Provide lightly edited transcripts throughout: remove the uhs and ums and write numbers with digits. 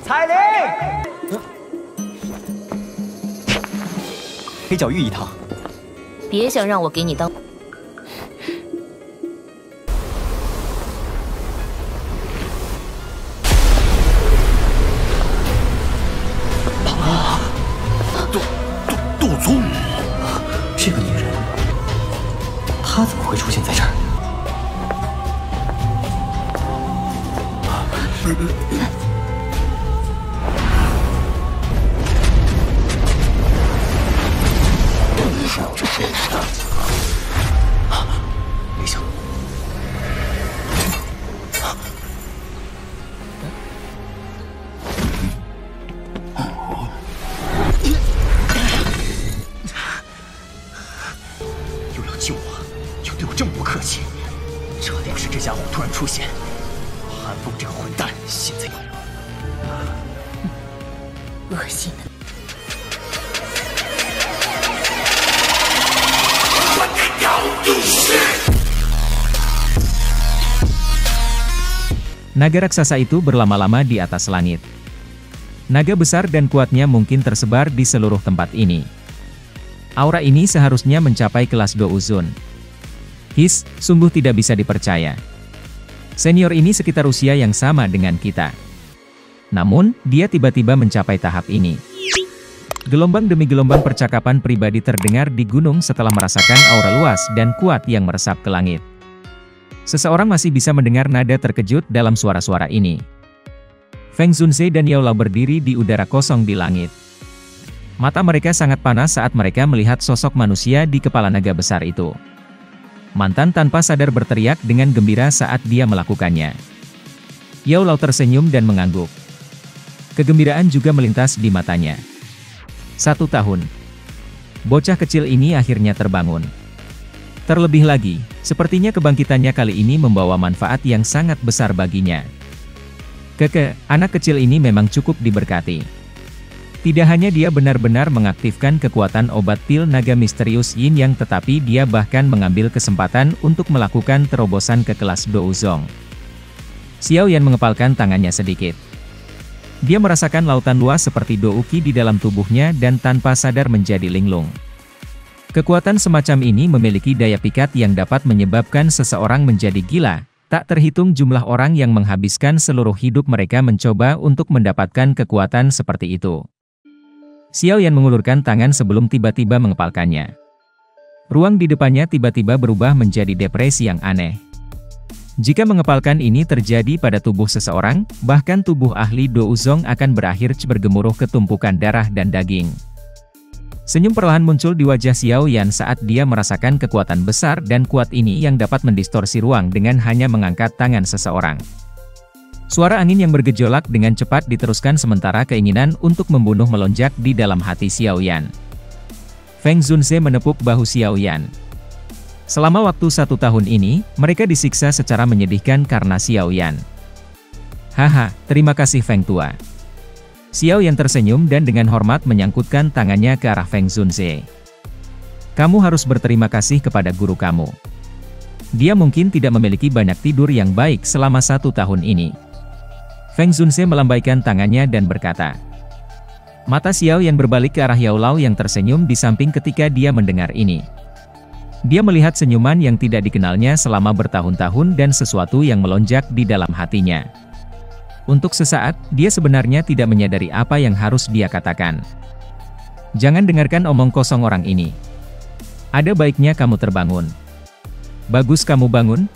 彩铃，黑角玉一趟。别想让我给你当。杜宗，这个女人，她怎么会出现在这儿？没想又要救我，又对我这么不客气，这要是这家伙突然出现，韩风这个混蛋现在恶心的。 Naga raksasa itu berlama-lama di atas langit. Naga besar dan kuatnya mungkin tersebar di seluruh tempat ini. Aura ini seharusnya mencapai kelas Douzon. His, sungguh tidak bisa dipercaya. Senior ini sekitar usia yang sama dengan kita. Namun, dia tiba-tiba mencapai tahap ini. Gelombang demi gelombang percakapan pribadi terdengar di gunung setelah merasakan aura luas dan kuat yang meresap ke langit. Seseorang masih bisa mendengar nada terkejut dalam suara-suara ini. Feng Zunze dan Yao Lao berdiri di udara kosong di langit. Mata mereka sangat panas saat mereka melihat sosok manusia di kepala naga besar itu. Mantan tanpa sadar berteriak dengan gembira saat dia melakukannya. Yao Lao tersenyum dan mengangguk. Kegembiraan juga melintas di matanya. 1 tahun. Bocah kecil ini akhirnya terbangun. Terlebih lagi, sepertinya kebangkitannya kali ini membawa manfaat yang sangat besar baginya. Anak kecil ini memang cukup diberkati. Tidak hanya dia benar-benar mengaktifkan kekuatan obat pil naga misterius Yin Yang, tetapi dia bahkan mengambil kesempatan untuk melakukan terobosan ke kelas Douzong. Xiao Yan mengepalkan tangannya sedikit. Dia merasakan lautan luas seperti Douki di dalam tubuhnya dan tanpa sadar menjadi linglung. Kekuatan semacam ini memiliki daya pikat yang dapat menyebabkan seseorang menjadi gila. Tak terhitung jumlah orang yang menghabiskan seluruh hidup mereka mencoba untuk mendapatkan kekuatan seperti itu. Xiao Yan mengulurkan tangan sebelum tiba-tiba mengepalkannya. Ruang di depannya tiba-tiba berubah menjadi depresi yang aneh. Jika mengepalkan ini terjadi pada tubuh seseorang, bahkan tubuh ahli Douzong akan berakhir bergemuruh ke tumpukan darah dan daging. Senyum perlahan muncul di wajah Xiao Yan saat dia merasakan kekuatan besar dan kuat ini yang dapat mendistorsi ruang dengan hanya mengangkat tangan seseorang. Suara angin yang bergejolak dengan cepat diteruskan sementara keinginan untuk membunuh melonjak di dalam hati Xiao Yan. Feng Zunze menepuk bahu Xiao Yan. Selama waktu 1 tahun ini, mereka disiksa secara menyedihkan karena Xiao Yan. Haha, terima kasih Feng Tua. Xiao Yan tersenyum dan dengan hormat menyangkutkan tangannya ke arah Feng Zunze. Kamu harus berterima kasih kepada guru kamu. Dia mungkin tidak memiliki banyak tidur yang baik selama 1 tahun ini. Feng Zunze melambaikan tangannya dan berkata. Mata Xiao Yan berbalik ke arah Yao Lao yang tersenyum di samping ketika dia mendengar ini. Dia melihat senyuman yang tidak dikenalnya selama bertahun-tahun dan sesuatu yang melonjak di dalam hatinya. Untuk sesaat, dia sebenarnya tidak menyadari apa yang harus dia katakan. Jangan dengarkan omong kosong orang ini. Ada baiknya kamu terbangun. Bagus kamu bangun.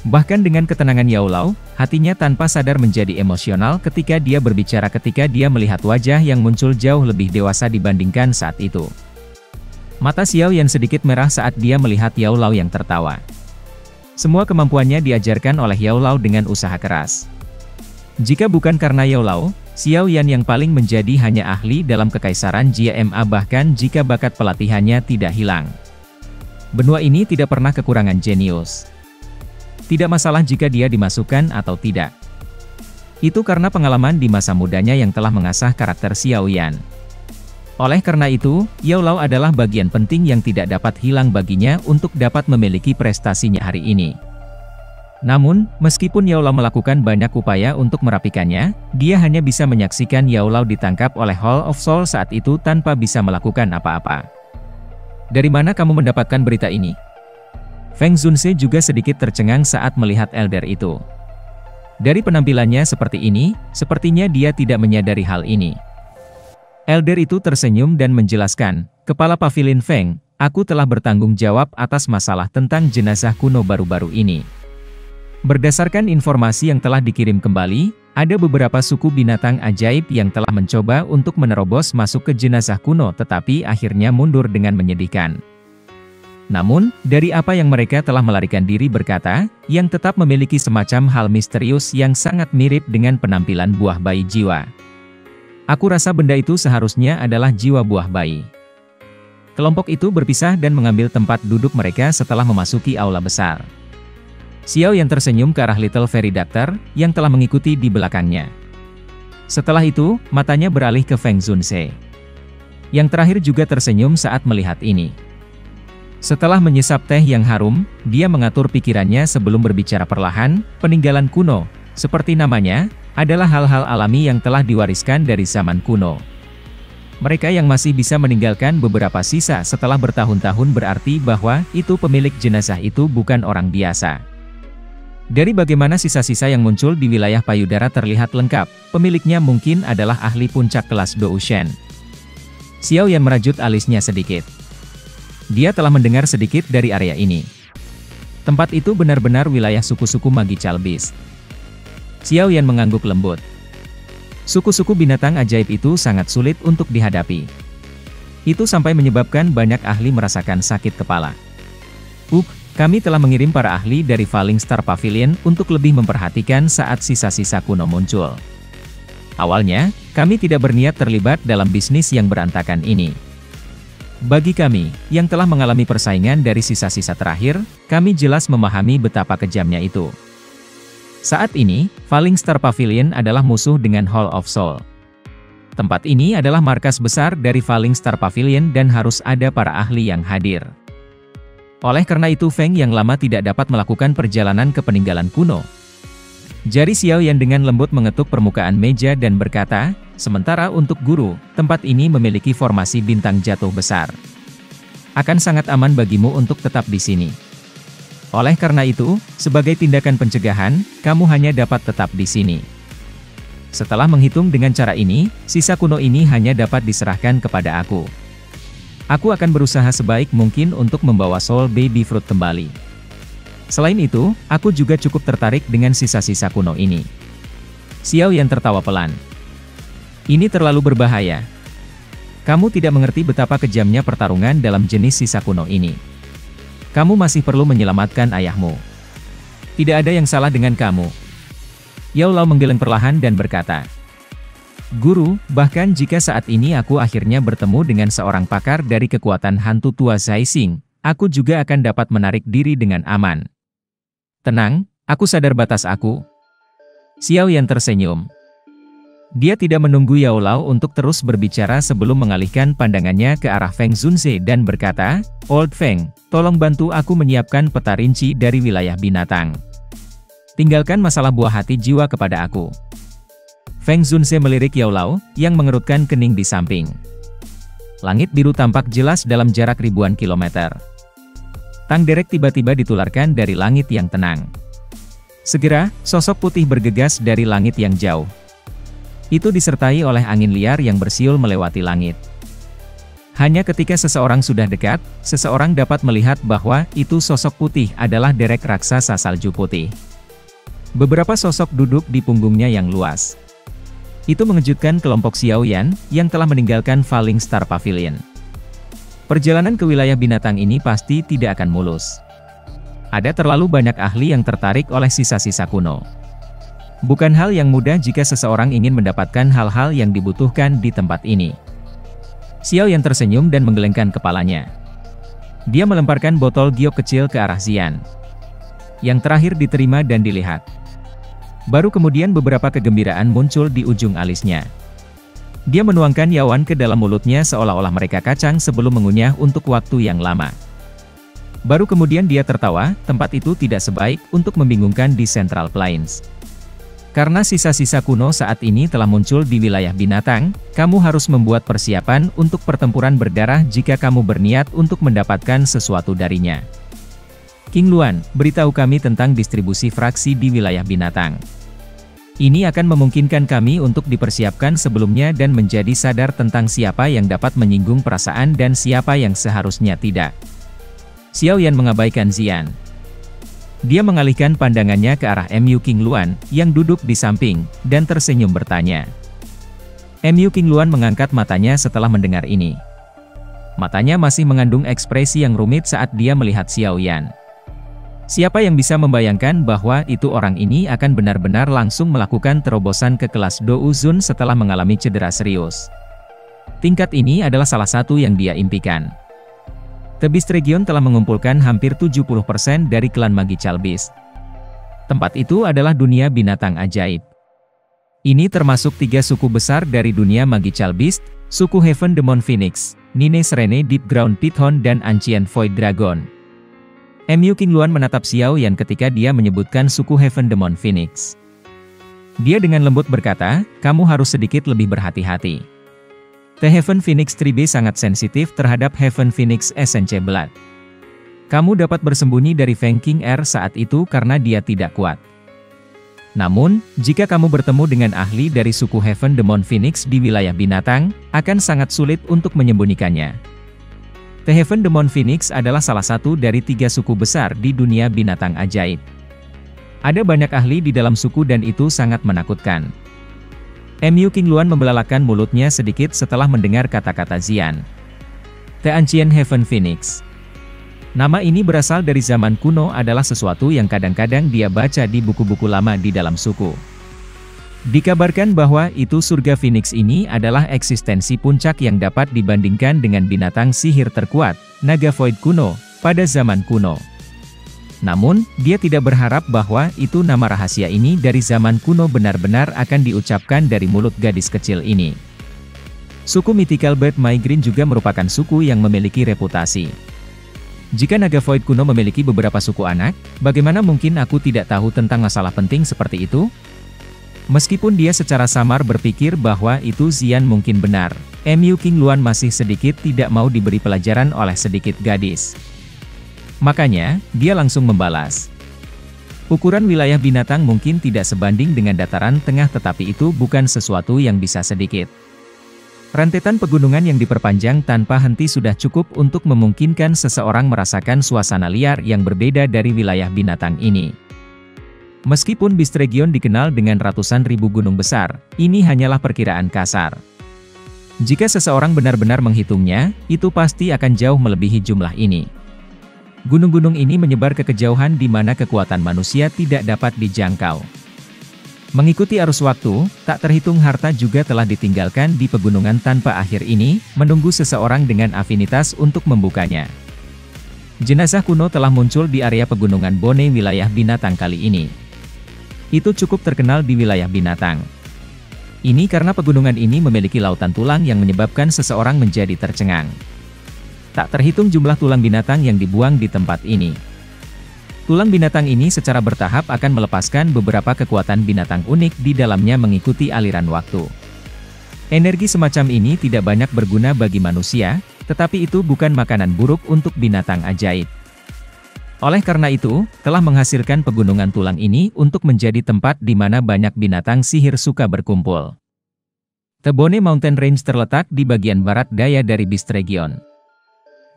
Bahkan dengan ketenangan Yao Lao, hatinya tanpa sadar menjadi emosional ketika dia berbicara ketika dia melihat wajah yang muncul jauh lebih dewasa dibandingkan saat itu. Mata Xiao Yan sedikit merah saat dia melihat Yao Lao yang tertawa. Semua kemampuannya diajarkan oleh Yao Lao dengan usaha keras. Jika bukan karena Yao Lao, Xiao Yan yang paling menjadi hanya ahli dalam kekaisaran Jia Ma bahkan jika bakat pelatihannya tidak hilang. Benua ini tidak pernah kekurangan jenius. Tidak masalah jika dia dimasukkan atau tidak. Itu karena pengalaman di masa mudanya yang telah mengasah karakter Xiao Yan. Oleh karena itu, Yao Lao adalah bagian penting yang tidak dapat hilang baginya untuk dapat memiliki prestasinya hari ini. Namun, meskipun Yao Lao melakukan banyak upaya untuk merapikannya, dia hanya bisa menyaksikan Yao Lao ditangkap oleh Hall of Soul saat itu tanpa bisa melakukan apa-apa. Dari mana kamu mendapatkan berita ini? Feng Zunse juga sedikit tercengang saat melihat elder itu. Dari penampilannya seperti ini, sepertinya dia tidak menyadari hal ini. Elder itu tersenyum dan menjelaskan, "Kepala Pavilion Feng, aku telah bertanggung jawab atas masalah tentang jenazah kuno baru-baru ini. Berdasarkan informasi yang telah dikirim kembali, ada beberapa suku binatang ajaib yang telah mencoba untuk menerobos masuk ke jenazah kuno tetapi akhirnya mundur dengan menyedihkan. Namun, dari apa yang mereka telah melarikan diri berkata, yang tetap memiliki semacam hal misterius yang sangat mirip dengan penampilan buah bayi jiwa. Aku rasa benda itu seharusnya adalah jiwa buah bayi." Kelompok itu berpisah dan mengambil tempat duduk mereka setelah memasuki aula besar. Xiao Yan tersenyum ke arah Little Fairy Doctor, yang telah mengikuti di belakangnya. Setelah itu, matanya beralih ke Feng Zunse. Yang terakhir juga tersenyum saat melihat ini. Setelah menyesap teh yang harum, dia mengatur pikirannya sebelum berbicara perlahan. Peninggalan kuno, seperti namanya, adalah hal-hal alami yang telah diwariskan dari zaman kuno. Mereka yang masih bisa meninggalkan beberapa sisa setelah bertahun-tahun berarti bahwa itu pemilik jenazah itu bukan orang biasa. Dari bagaimana sisa-sisa yang muncul di wilayah payudara terlihat lengkap, pemiliknya mungkin adalah ahli puncak kelas Dou Shen. Xiao Yan merajut alisnya sedikit. Dia telah mendengar sedikit dari area ini. Tempat itu benar-benar wilayah suku-suku magi Chalbis. Xiao Yan mengangguk lembut. Suku-suku binatang ajaib itu sangat sulit untuk dihadapi. Itu sampai menyebabkan banyak ahli merasakan sakit kepala. Kami telah mengirim para ahli dari Falling Star Pavilion untuk lebih memperhatikan saat sisa-sisa kuno muncul. Awalnya, kami tidak berniat terlibat dalam bisnis yang berantakan ini. Bagi kami, yang telah mengalami persaingan dari sisa-sisa terakhir, kami jelas memahami betapa kejamnya itu. Saat ini, Falling Star Pavilion adalah musuh dengan Hall of Soul. Tempat ini adalah markas besar dari Falling Star Pavilion dan harus ada para ahli yang hadir. Oleh karena itu Feng yang lama tidak dapat melakukan perjalanan ke peninggalan kuno. Jari Xiao Yan dengan lembut mengetuk permukaan meja dan berkata, "Sementara untuk guru, tempat ini memiliki formasi bintang jatuh besar. Akan sangat aman bagimu untuk tetap di sini. Oleh karena itu, sebagai tindakan pencegahan, kamu hanya dapat tetap di sini." Setelah menghitung dengan cara ini, sisa kuno ini hanya dapat diserahkan kepada aku. Aku akan berusaha sebaik mungkin untuk membawa Soul Baby Fruit kembali. Selain itu, aku juga cukup tertarik dengan sisa-sisa kuno ini. Xiao Yan tertawa pelan. Ini terlalu berbahaya. Kamu tidak mengerti betapa kejamnya pertarungan dalam jenis sisa kuno ini. Kamu masih perlu menyelamatkan ayahmu. Tidak ada yang salah dengan kamu. Yao Lao menggeleng perlahan dan berkata, "Guru, bahkan jika saat ini aku akhirnya bertemu dengan seorang pakar dari kekuatan hantu tua Zai Xing, aku juga akan dapat menarik diri dengan aman." "Tenang, aku sadar batas aku." Xiao Yan tersenyum. Dia tidak menunggu Yao Lao untuk terus berbicara sebelum mengalihkan pandangannya ke arah Feng Zunse dan berkata, "Old Feng, tolong bantu aku menyiapkan peta rinci dari wilayah binatang. Tinggalkan masalah buah hati jiwa kepada aku." Feng Zunse melirik Yao Lao, yang mengerutkan kening di samping. Langit biru tampak jelas dalam jarak ribuan kilometer. Tang derek tiba-tiba ditularkan dari langit yang tenang. Segera, sosok putih bergegas dari langit yang jauh. Itu disertai oleh angin liar yang bersiul melewati langit. Hanya ketika seseorang sudah dekat, seseorang dapat melihat bahwa itu sosok putih adalah derek raksasa salju putih. Beberapa sosok duduk di punggungnya yang luas. Itu mengejutkan kelompok Xiao Yan, yang telah meninggalkan Falling Star Pavilion. Perjalanan ke wilayah binatang ini pasti tidak akan mulus. Ada terlalu banyak ahli yang tertarik oleh sisa-sisa kuno. Bukan hal yang mudah jika seseorang ingin mendapatkan hal-hal yang dibutuhkan di tempat ini. Xiao Yan tersenyum dan menggelengkan kepalanya. Dia melemparkan botol giok kecil ke arah Xian. Yang terakhir diterima dan dilihat. Baru kemudian beberapa kegembiraan muncul di ujung alisnya. Dia menuangkan yawan ke dalam mulutnya seolah-olah mereka kacang sebelum mengunyah untuk waktu yang lama. Baru kemudian dia tertawa, tempat itu tidak sebaik untuk membingungkan di Central Plains. Karena sisa-sisa kuno saat ini telah muncul di wilayah binatang, kamu harus membuat persiapan untuk pertempuran berdarah jika kamu berniat untuk mendapatkan sesuatu darinya. King Luan, beritahu kami tentang distribusi fraksi di wilayah binatang. Ini akan memungkinkan kami untuk dipersiapkan sebelumnya dan menjadi sadar tentang siapa yang dapat menyinggung perasaan dan siapa yang seharusnya tidak. Xiao Yan mengabaikan Xian. Dia mengalihkan pandangannya ke arah Mu King Luan, yang duduk di samping, dan tersenyum bertanya. Mu King Luan mengangkat matanya setelah mendengar ini. Matanya masih mengandung ekspresi yang rumit saat dia melihat Xiao Yan. Siapa yang bisa membayangkan bahwa itu orang ini akan benar-benar langsung melakukan terobosan ke kelas Dou Zun setelah mengalami cedera serius. Tingkat ini adalah salah satu yang dia impikan. The Beast Region telah mengumpulkan hampir 70% dari klan Magical Beast. Tempat itu adalah dunia binatang ajaib. Ini termasuk 3 suku besar dari dunia Magical Beast, suku Heaven Demon Phoenix, Nine Serene Deep Ground Python dan Ancient Void Dragon. Mu King Luan menatap Xiao Yan ketika dia menyebutkan suku Heaven Demon Phoenix. Dia dengan lembut berkata, kamu harus sedikit lebih berhati-hati. The Heaven Phoenix Tribe sangat sensitif terhadap Heaven Phoenix SNC Blood. Kamu dapat bersembunyi dari Feng King R saat itu karena dia tidak kuat. Namun, jika kamu bertemu dengan ahli dari suku Heaven Demon Phoenix di wilayah binatang, akan sangat sulit untuk menyembunyikannya. The Heaven Demon Phoenix adalah salah satu dari 3 suku besar di dunia binatang ajaib. Ada banyak ahli di dalam suku dan itu sangat menakutkan. Mu King Luan membelalakan mulutnya sedikit setelah mendengar kata-kata Xian. The Ancient Heaven Phoenix. Nama ini berasal dari zaman kuno adalah sesuatu yang kadang-kadang dia baca di buku-buku lama di dalam suku. Dikabarkan bahwa itu surga Phoenix ini adalah eksistensi puncak yang dapat dibandingkan dengan binatang sihir terkuat, naga void kuno, pada zaman kuno. Namun, dia tidak berharap bahwa itu nama rahasia ini dari zaman kuno benar-benar akan diucapkan dari mulut gadis kecil ini. Suku Mythical Bird Migraine juga merupakan suku yang memiliki reputasi. Jika naga void kuno memiliki beberapa suku anak, bagaimana mungkin aku tidak tahu tentang masalah penting seperti itu? Meskipun dia secara samar berpikir bahwa itu Xian mungkin benar, Mu King Luan masih sedikit tidak mau diberi pelajaran oleh sedikit gadis. Makanya, dia langsung membalas. Ukuran wilayah binatang mungkin tidak sebanding dengan dataran tengah tetapi itu bukan sesuatu yang bisa sedikit. Rentetan pegunungan yang diperpanjang tanpa henti sudah cukup untuk memungkinkan seseorang merasakan suasana liar yang berbeda dari wilayah binatang ini. Meskipun Beast Region dikenal dengan ratusan ribu gunung besar, ini hanyalah perkiraan kasar. Jika seseorang benar-benar menghitungnya, itu pasti akan jauh melebihi jumlah ini. Gunung-gunung ini menyebar ke kejauhan di mana kekuatan manusia tidak dapat dijangkau. Mengikuti arus waktu, tak terhitung harta juga telah ditinggalkan di pegunungan tanpa akhir ini, menunggu seseorang dengan afinitas untuk membukanya. Jenazah kuno telah muncul di area pegunungan Bone wilayah binatang kali ini. Itu cukup terkenal di wilayah binatang. Ini karena pegunungan ini memiliki lautan tulang yang menyebabkan seseorang menjadi tercengang. Tak terhitung jumlah tulang binatang yang dibuang di tempat ini. Tulang binatang ini secara bertahap akan melepaskan beberapa kekuatan binatang unik di dalamnya mengikuti aliran waktu. Energi semacam ini tidak banyak berguna bagi manusia, tetapi itu bukan makanan buruk untuk binatang ajaib. Oleh karena itu, telah menghasilkan pegunungan tulang ini untuk menjadi tempat di mana banyak binatang sihir suka berkumpul. The Bone Mountain Range terletak di bagian barat daya dari Beast Region.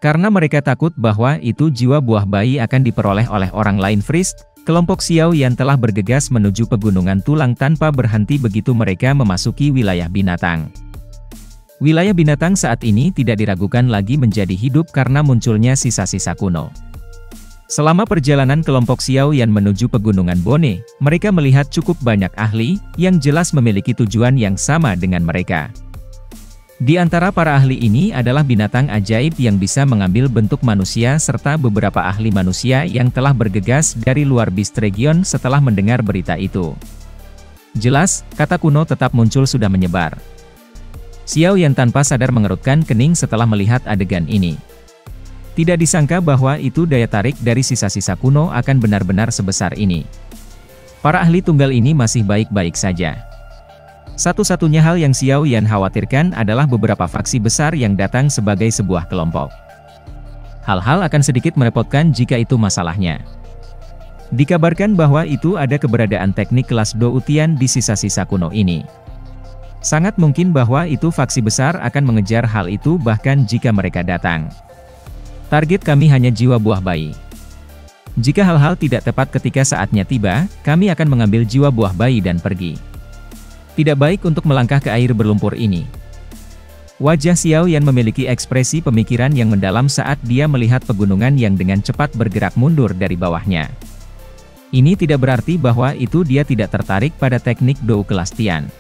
Karena mereka takut bahwa itu jiwa buah bayi akan diperoleh oleh orang lain Frist, kelompok Xiao Yan telah bergegas menuju pegunungan tulang tanpa berhenti begitu mereka memasuki wilayah binatang. Wilayah binatang saat ini tidak diragukan lagi menjadi hidup karena munculnya sisa-sisa kuno. Selama perjalanan kelompok Xiao Yan menuju pegunungan Bone, mereka melihat cukup banyak ahli, yang jelas memiliki tujuan yang sama dengan mereka. Di antara para ahli ini adalah binatang ajaib yang bisa mengambil bentuk manusia serta beberapa ahli manusia yang telah bergegas dari luar Beast Region setelah mendengar berita itu. Jelas, kata kuno tetap muncul sudah menyebar. Xiao Yan tanpa sadar mengerutkan kening setelah melihat adegan ini. Tidak disangka bahwa itu daya tarik dari sisa-sisa kuno akan benar-benar sebesar ini. Para ahli tunggal ini masih baik-baik saja. Satu-satunya hal yang Xiao Yan khawatirkan adalah beberapa faksi besar yang datang sebagai sebuah kelompok. Hal-hal akan sedikit merepotkan jika itu masalahnya. Dikabarkan bahwa itu ada keberadaan teknik kelas Dou Tian di sisa-sisa kuno ini. Sangat mungkin bahwa itu faksi besar akan mengejar hal itu bahkan jika mereka datang. Target kami hanya jiwa buah bayi. Jika hal-hal tidak tepat ketika saatnya tiba, kami akan mengambil jiwa buah bayi dan pergi. Tidak baik untuk melangkah ke air berlumpur ini. Wajah Xiao Yan memiliki ekspresi pemikiran yang mendalam saat dia melihat pegunungan yang dengan cepat bergerak mundur dari bawahnya. Ini tidak berarti bahwa itu dia tidak tertarik pada teknik Dou kelas Tian.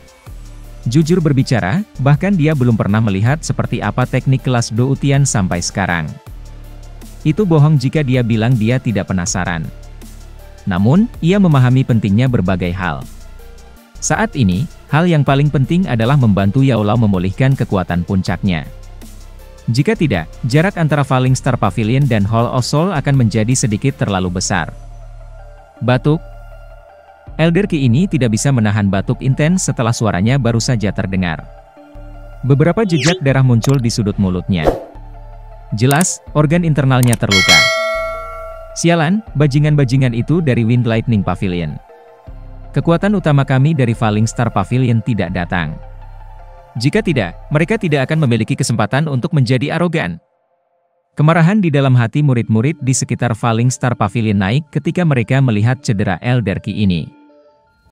Jujur berbicara, bahkan dia belum pernah melihat seperti apa teknik kelas Dou Tian sampai sekarang. Itu bohong jika dia bilang dia tidak penasaran. Namun, ia memahami pentingnya berbagai hal. Saat ini, hal yang paling penting adalah membantu Yao Lao memulihkan kekuatan puncaknya. Jika tidak, jarak antara Falling Star Pavilion dan Hall of Soul akan menjadi sedikit terlalu besar. Batuk. Elder Qi ini tidak bisa menahan batuk intens setelah suaranya baru saja terdengar. Beberapa jejak darah muncul di sudut mulutnya. Jelas, organ internalnya terluka. Sialan, bajingan-bajingan itu dari Wind Lightning Pavilion. Kekuatan utama kami dari Falling Star Pavilion tidak datang. Jika tidak, mereka tidak akan memiliki kesempatan untuk menjadi arogan. Kemarahan di dalam hati murid-murid di sekitar Falling Star Pavilion naik ketika mereka melihat cedera Elder Qi ini.